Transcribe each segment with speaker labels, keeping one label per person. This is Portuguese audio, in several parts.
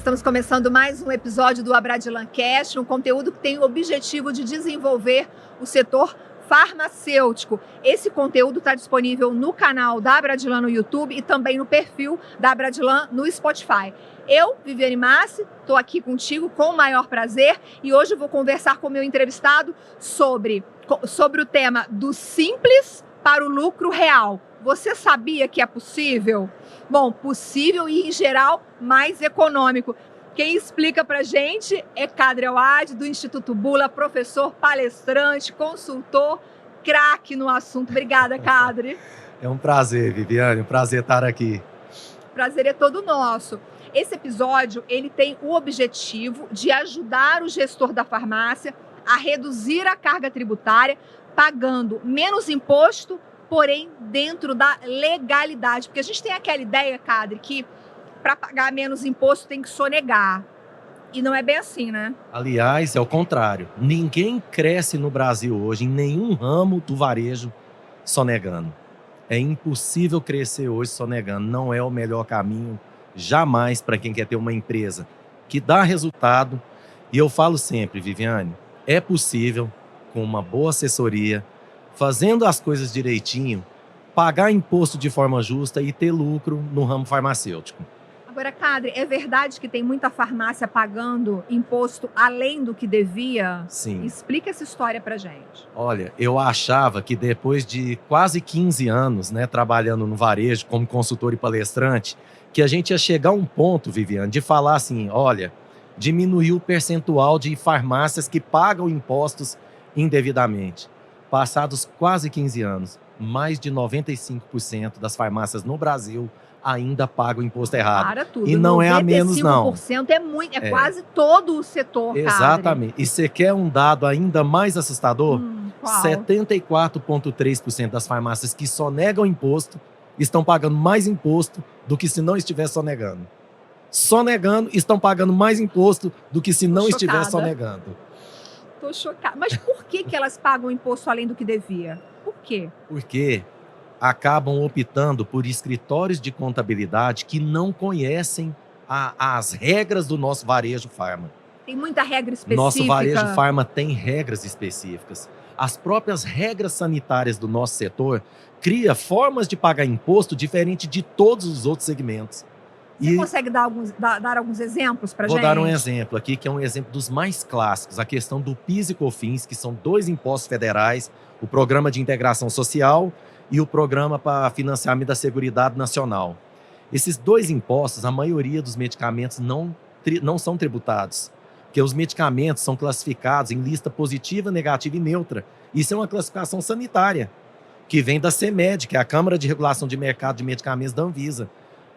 Speaker 1: estamos começando mais um episódio do Abradilan Cast, um conteúdo que tem o objetivo de desenvolver o setor farmacêutico. Esse conteúdo está disponível no canal da Abradilan no YouTube e também no perfil da Abradilan no Spotify. Eu, Viviane Massi, estou aqui contigo com o maior prazer e hoje eu vou conversar com o meu entrevistado sobre o tema do simples para o lucro real. Você sabia que é possível? Bom, possível e, em geral, mais econômico. Quem explica pra gente é Kadri Awad, do Instituto Bula, professor, palestrante, consultor, craque no assunto. Obrigada, Kadri.
Speaker 2: É um prazer, Viviane, um prazer estar aqui.
Speaker 1: O prazer é todo nosso. Esse episódio, ele tem o objetivo de ajudar o gestor da farmácia a reduzir a carga tributária, pagando menos imposto, porém dentro da legalidade. Porque a gente tem aquela ideia, Kadri, que para pagar menos imposto tem que sonegar. E não é bem assim, né?
Speaker 2: Aliás, é o contrário. Ninguém cresce no Brasil hoje, em nenhum ramo do varejo, sonegando. É impossível crescer hoje sonegando. Não é o melhor caminho, jamais, para quem quer ter uma empresa que dá resultado. E eu falo sempre, Viviane, é possível, com uma boa assessoria, fazendo as coisas direitinho, pagar imposto de forma justa e ter lucro no ramo farmacêutico.
Speaker 1: Agora, Kadri, é verdade que tem muita farmácia pagando imposto além do que devia?
Speaker 2: Sim.
Speaker 1: Explica essa história pra gente.
Speaker 2: Olha, eu achava que depois de quase 15 anos, trabalhando no varejo como consultor e palestrante, que a gente ia chegar a um ponto, Viviane, de falar assim, olha, diminuiu o percentual de farmácias que pagam impostos indevidamente. Passados quase 15 anos, mais de 95% das farmácias no Brasil ainda pagam imposto errado.
Speaker 1: Para tudo.
Speaker 2: E não é a menos, não.
Speaker 1: 95% é muito, é quase todo o setor, Kadri.
Speaker 2: Exatamente. E você quer um dado ainda mais assustador?
Speaker 1: Qual?
Speaker 2: 74,3% das farmácias que sonegam imposto estão pagando mais imposto do que se não estivesse sonegando. Sonegando, estão pagando mais imposto do que se não estivesse sonegando.
Speaker 1: Tô chocada. Mas por que elas pagam imposto além do que devia? Por quê?
Speaker 2: Porque acabam optando por escritórios de contabilidade que não conhecem as regras do nosso varejo farma.
Speaker 1: Tem muita regra específica.
Speaker 2: Nosso varejo farma tem regras específicas. As próprias regras sanitárias do nosso setor cria formas de pagar imposto diferente de todos os outros segmentos.
Speaker 1: Você consegue dar alguns exemplos para a gente?
Speaker 2: Vou dar um exemplo aqui, que é um exemplo dos mais clássicos. A questão do PIS e COFINS, que são dois impostos federais, o Programa de Integração Social e o Programa para Financiamento da Seguridade Nacional. Esses dois impostos, a maioria dos medicamentos não são tributados, porque os medicamentos são classificados em lista positiva, negativa e neutra. Isso é uma classificação sanitária, que vem da CMED, que é a Câmara de Regulação de Mercado de Medicamentos da Anvisa.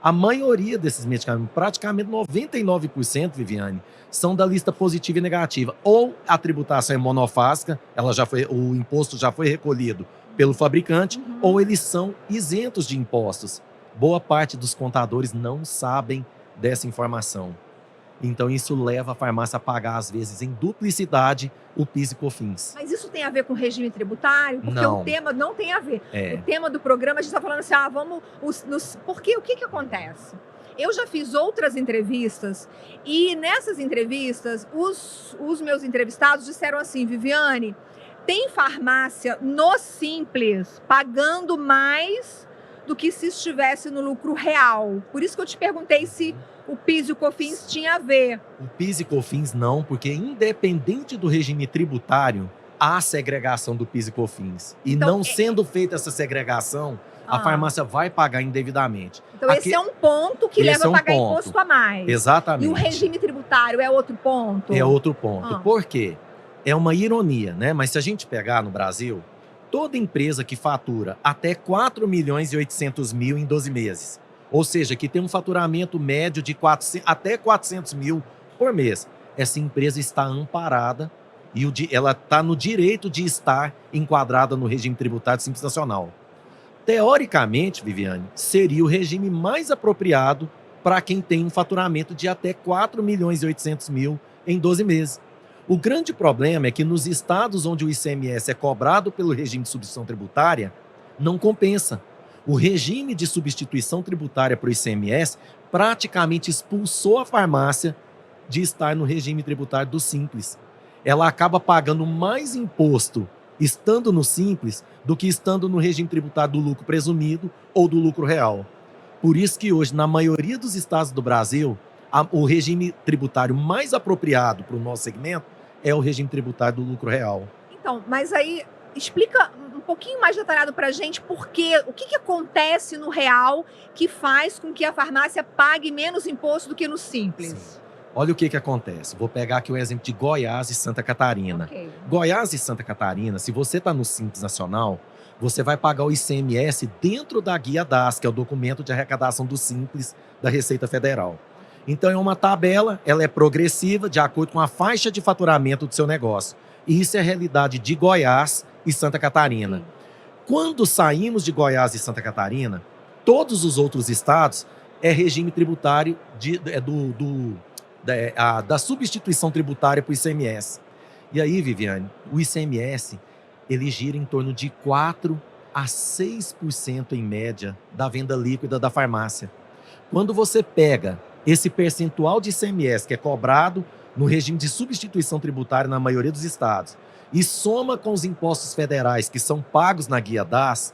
Speaker 2: A maioria desses medicamentos, praticamente 99%, Viviane, são da lista positiva e negativa. Ou a tributação é monofásica, o imposto já foi recolhido pelo fabricante, ou eles são isentos de impostos. Boa parte dos contadores não sabem dessa informação. Então isso leva a farmácia a pagar, às vezes, em duplicidade, o PIS e COFINS.
Speaker 1: Mas isso tem a ver com o regime tributário? Porque
Speaker 2: não.
Speaker 1: O tema não tem a ver. O tema do programa, a gente está falando assim, porque o que acontece? Eu já fiz outras entrevistas e nessas entrevistas, os meus entrevistados disseram assim, Viviane, tem farmácia no Simples pagando mais do que se estivesse no lucro real. Por isso que eu te perguntei se o PIS e o COFINS tinha a ver.
Speaker 2: O PIS e COFINS não, porque independente do regime tributário, há segregação do PIS e COFINS. E então, não sendo feita essa segregação, a farmácia vai pagar indevidamente.
Speaker 1: Então esse é um ponto que leva a pagar imposto a mais.
Speaker 2: Exatamente.
Speaker 1: E o regime tributário é outro ponto?
Speaker 2: É outro ponto. Por quê? É uma ironia, Mas se a gente pegar no Brasil, toda empresa que fatura até 4 milhões e 800 mil em 12 meses, ou seja, que tem um faturamento médio de até 400 mil por mês, essa empresa está amparada e ela está no direito de estar enquadrada no regime tributário Simples Nacional. Teoricamente, Viviane, seria o regime mais apropriado para quem tem um faturamento de até 4 milhões e 800 mil em 12 meses. O grande problema é que nos estados onde o ICMS é cobrado pelo regime de substituição tributária, não compensa. O regime de substituição tributária para o ICMS praticamente expulsou a farmácia de estar no regime tributário do Simples. Ela acaba pagando mais imposto estando no Simples do que estando no regime tributário do lucro presumido ou do lucro real. Por isso que hoje, na maioria dos estados do Brasil, o regime tributário mais apropriado para o nosso segmento é o regime tributário do lucro real.
Speaker 1: Então, mas aí explica um pouquinho mais detalhado para a gente o que acontece no real que faz com que a farmácia pague menos imposto do que no Simples.
Speaker 2: Sim. Olha o que acontece. Vou pegar aqui o exemplo de Goiás e Santa Catarina.
Speaker 1: Okay.
Speaker 2: Goiás e Santa Catarina, se você está no Simples Nacional, você vai pagar o ICMS dentro da Guia DAS, que é o documento de arrecadação do Simples da Receita Federal. Então é uma tabela, ela é progressiva de acordo com a faixa de faturamento do seu negócio. E isso é a realidade de Goiás e Santa Catarina.
Speaker 1: Sim.
Speaker 2: Quando saímos de Goiás e Santa Catarina, todos os outros estados é regime tributário da substituição tributária para o ICMS. E aí, Viviane, o ICMS ele gira em torno de 4% a 6% em média da venda líquida da farmácia. Quando você pega esse percentual de ICMS que é cobrado no regime de substituição tributária na maioria dos estados e soma com os impostos federais que são pagos na Guia DAS,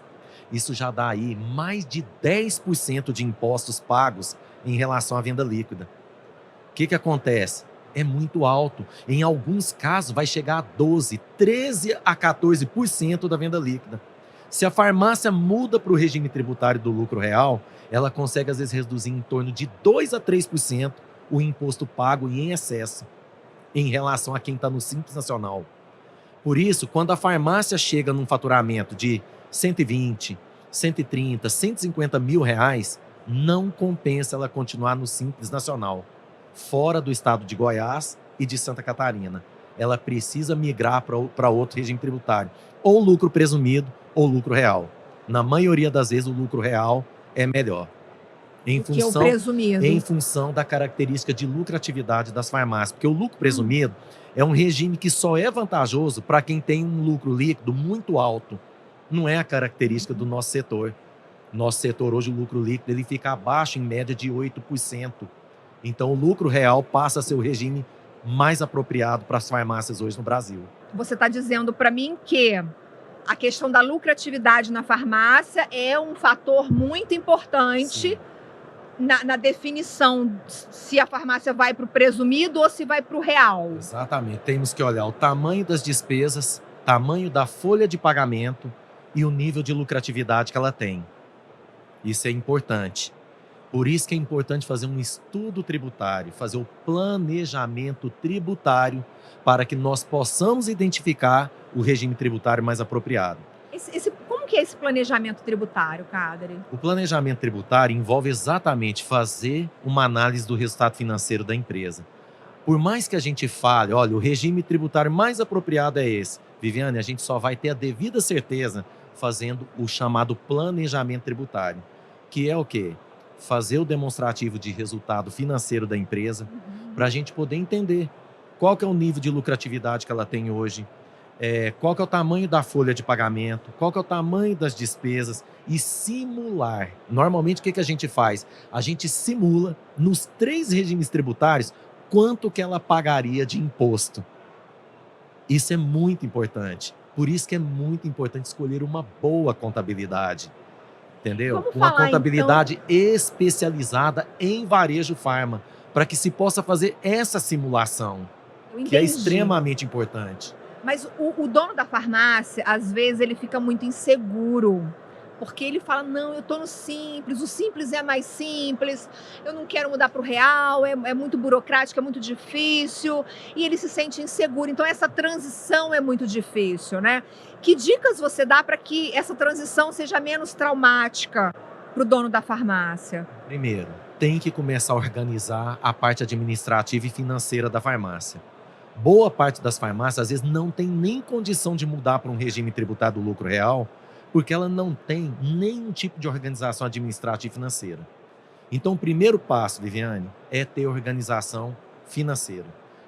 Speaker 2: isso já dá aí mais de 10% de impostos pagos em relação à venda líquida. O que acontece? É muito alto. Em alguns casos vai chegar a 12%, 13% a 14% da venda líquida. Se a farmácia muda para o regime tributário do lucro real, ela consegue às vezes reduzir em torno de 2% a 3% o imposto pago em excesso em relação a quem está no Simples Nacional. Por isso, quando a farmácia chega num faturamento de 120, 130, 150 mil reais, não compensa ela continuar no Simples Nacional, fora do estado de Goiás e de Santa Catarina. Ela precisa migrar para outro regime tributário, ou lucro presumido ou lucro real. Na maioria das vezes, o lucro real é melhor. Em função da característica de lucratividade das farmácias. Porque o lucro presumido é um regime que só é vantajoso para quem tem um lucro líquido muito alto. Não é a característica do nosso setor. Nosso setor hoje, o lucro líquido, ele fica abaixo, em média, de 8%. Então, o lucro real passa a ser o regime mais apropriado para as farmácias hoje no Brasil.
Speaker 1: Você está dizendo para mim que a questão da lucratividade na farmácia é um fator muito importante na definição se a farmácia vai para o presumido ou se vai para o real.
Speaker 2: Exatamente. Temos que olhar o tamanho das despesas, tamanho da folha de pagamento e o nível de lucratividade que ela tem. Isso é importante. Por isso que é importante fazer um estudo tributário, fazer o planejamento tributário para que nós possamos identificar o regime tributário mais apropriado.
Speaker 1: Como que é esse planejamento tributário, Kadri?
Speaker 2: O planejamento tributário envolve exatamente fazer uma análise do resultado financeiro da empresa. Por mais que a gente fale, olha, o regime tributário mais apropriado é esse, Viviane, a gente só vai ter a devida certeza fazendo o chamado planejamento tributário, que é o quê? Fazer o demonstrativo de resultado financeiro da empresa para a gente poder entender qual que é o nível de lucratividade que ela tem hoje, qual que é o tamanho da folha de pagamento, qual que é o tamanho das despesas e simular. Normalmente, o que a gente faz? A gente simula nos 3 regimes tributários quanto que ela pagaria de imposto. Isso é muito importante. Por isso que é muito importante escolher uma boa contabilidade. Entendeu? Uma contabilidade especializada em varejo farma, para que se possa fazer essa simulação, que é extremamente importante.
Speaker 1: Mas o dono da farmácia, às vezes, ele fica muito inseguro, porque ele fala, não, eu estou no Simples, o Simples é mais simples, eu não quero mudar para o real, é muito burocrático, é muito difícil, e ele se sente inseguro. Então, essa transição é muito difícil, né? Que dicas você dá para que essa transição seja menos traumática para o dono da farmácia?
Speaker 2: Primeiro, tem que começar a organizar a parte administrativa e financeira da farmácia. Boa parte das farmácias, às vezes, não tem nem condição de mudar para um regime tributário do lucro real, porque ela não tem nenhum tipo de organização administrativa e financeira. Então, o primeiro passo, Viviane, é ter organização financeira.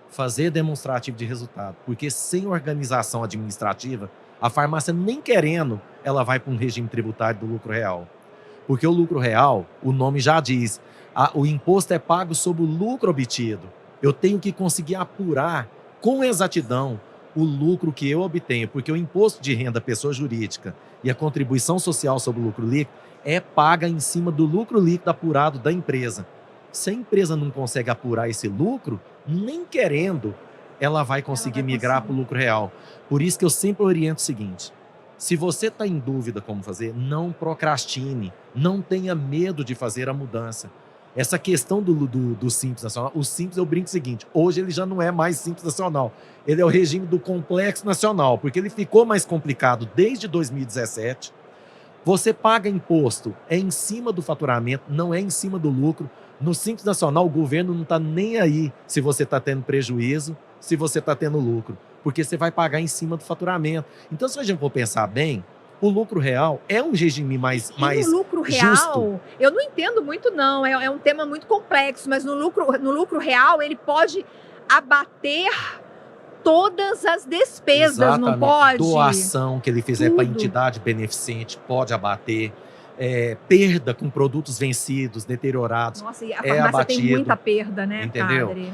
Speaker 2: Fazer demonstrativo de resultado, porque sem organização administrativa, a farmácia nem querendo, ela vai para um regime tributário do lucro real. Porque o lucro real, o nome já diz, o imposto é pago sobre o lucro obtido. Eu tenho que conseguir apurar com exatidão o lucro que eu obtenho, porque o imposto de renda pessoa jurídica e a contribuição social sobre o lucro líquido é paga em cima do lucro líquido apurado da empresa. Se a empresa não consegue apurar esse lucro, nem querendo, ela vai conseguir migrar para o lucro real. Por isso que eu sempre oriento o seguinte: se você está em dúvida como fazer, não procrastine, não tenha medo de fazer a mudança. Essa questão do Simples Nacional, o Simples, eu brinco o seguinte: hoje ele já não é mais Simples Nacional, ele é o regime do Complexo Nacional, porque ele ficou mais complicado desde 2017. Você paga imposto, é em cima do faturamento, não é em cima do lucro. No Simples Nacional, o governo não está nem aí se você está tendo prejuízo, se você está tendo lucro, porque você vai pagar em cima do faturamento. Então, se a gente for pensar bem, o lucro real é um regime mais
Speaker 1: no lucro real,
Speaker 2: justo.
Speaker 1: Eu não entendo muito não, é um tema muito complexo, mas no lucro real ele pode abater todas as despesas,
Speaker 2: Exatamente.
Speaker 1: não pode?
Speaker 2: Doação que ele fizer para entidade beneficente pode abater. Perda com produtos vencidos, deteriorados.
Speaker 1: Nossa, e a farmácia tem muita perda, né,
Speaker 2: entendeu?
Speaker 1: Cadre?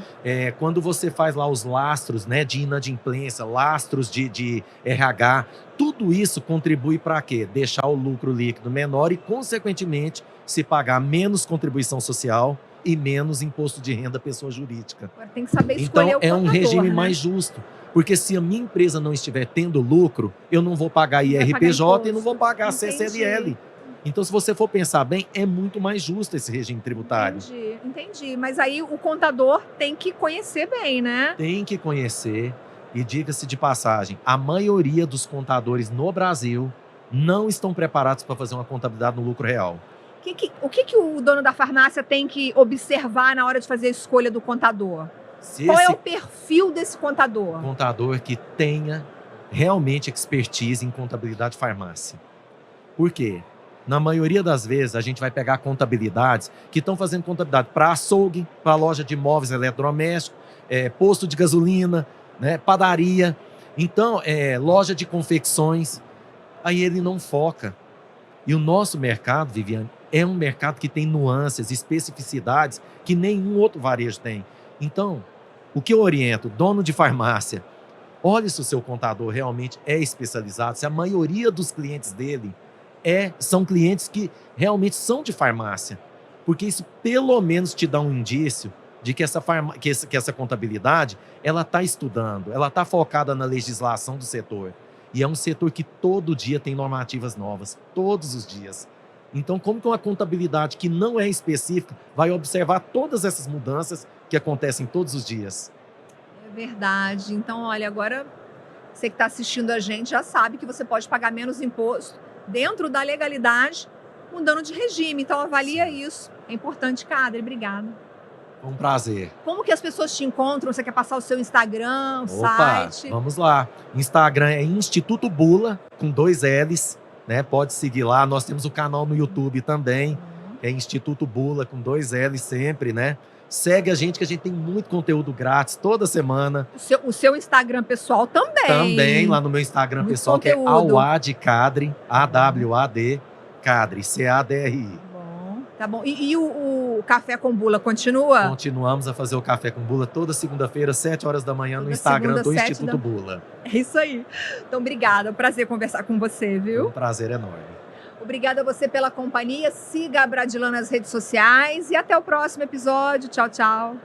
Speaker 2: Quando você faz lá os lastros, né, de inadimplência, lastros de RH, tudo isso contribui para quê? Deixar o lucro líquido menor e, consequentemente, se pagar menos contribuição social e menos imposto de renda pessoa jurídica.
Speaker 1: Agora tem que saber escolher
Speaker 2: então,
Speaker 1: o contador,
Speaker 2: um regime
Speaker 1: né?
Speaker 2: mais justo. Porque se a minha empresa não estiver tendo lucro, eu não vou pagar IRPJ e não vou pagar CCLL. Então, se você for pensar bem, é muito mais justo esse regime tributário.
Speaker 1: Entendi. Mas aí o contador tem que conhecer bem, né?
Speaker 2: Tem que conhecer. E diga-se de passagem, a maioria dos contadores no Brasil não estão preparados para fazer uma contabilidade no lucro real.
Speaker 1: O que o dono da farmácia tem que observar na hora de fazer a escolha do contador? Qual é o perfil desse contador?
Speaker 2: Contador que tenha realmente expertise em contabilidade de farmácia. Por quê? Na maioria das vezes, a gente vai pegar contabilidades que estão fazendo contabilidade para açougue, para loja de móveis eletrodomésticos, posto de gasolina, né, padaria. Então, loja de confecções. Aí ele não foca. E o nosso mercado, Viviane, é um mercado que tem nuances, especificidades que nenhum outro varejo tem. Então, o que eu oriento, dono de farmácia, olhe se o seu contador realmente é especializado, se a maioria dos clientes dele são clientes que realmente são de farmácia. Porque isso pelo menos te dá um indício de que essa contabilidade ela está estudando, ela está focada na legislação do setor. E é um setor que todo dia tem normativas novas, todos os dias. Então, como que uma contabilidade que não é específica vai observar todas essas mudanças que acontecem todos os dias?
Speaker 1: É verdade. Então, olha, agora você que está assistindo a gente já sabe que você pode pagar menos imposto dentro da legalidade, mudando de regime. Então, avalia isso. É importante, Cadre. Obrigada.
Speaker 2: Um prazer.
Speaker 1: Como que as pessoas te encontram? Você quer passar o seu Instagram, o site?
Speaker 2: Vamos lá. Instagram é Instituto Bula, com 2 L's, né? Pode seguir lá. Nós temos o canal no YouTube também, que é Instituto Bula, com 2 L's sempre, né? Segue a gente, que a gente tem muito conteúdo grátis toda semana.
Speaker 1: O seu Instagram pessoal também.
Speaker 2: Também, lá no meu Instagram muito pessoal, conteúdo. Que é Awad Cadre, AWAD, Cadre, CADRI.
Speaker 1: Tá bom. E o Café com Bula continua?
Speaker 2: Continuamos a fazer o Café com Bula toda segunda-feira, 7 horas da manhã, no Instagram do Instituto Bula.
Speaker 1: É isso aí. Então, obrigada. É um prazer conversar com você, viu?
Speaker 2: Foi um prazer enorme.
Speaker 1: Obrigada a você pela companhia. Siga a Abradilã nas redes sociais e até o próximo episódio. Tchau, tchau.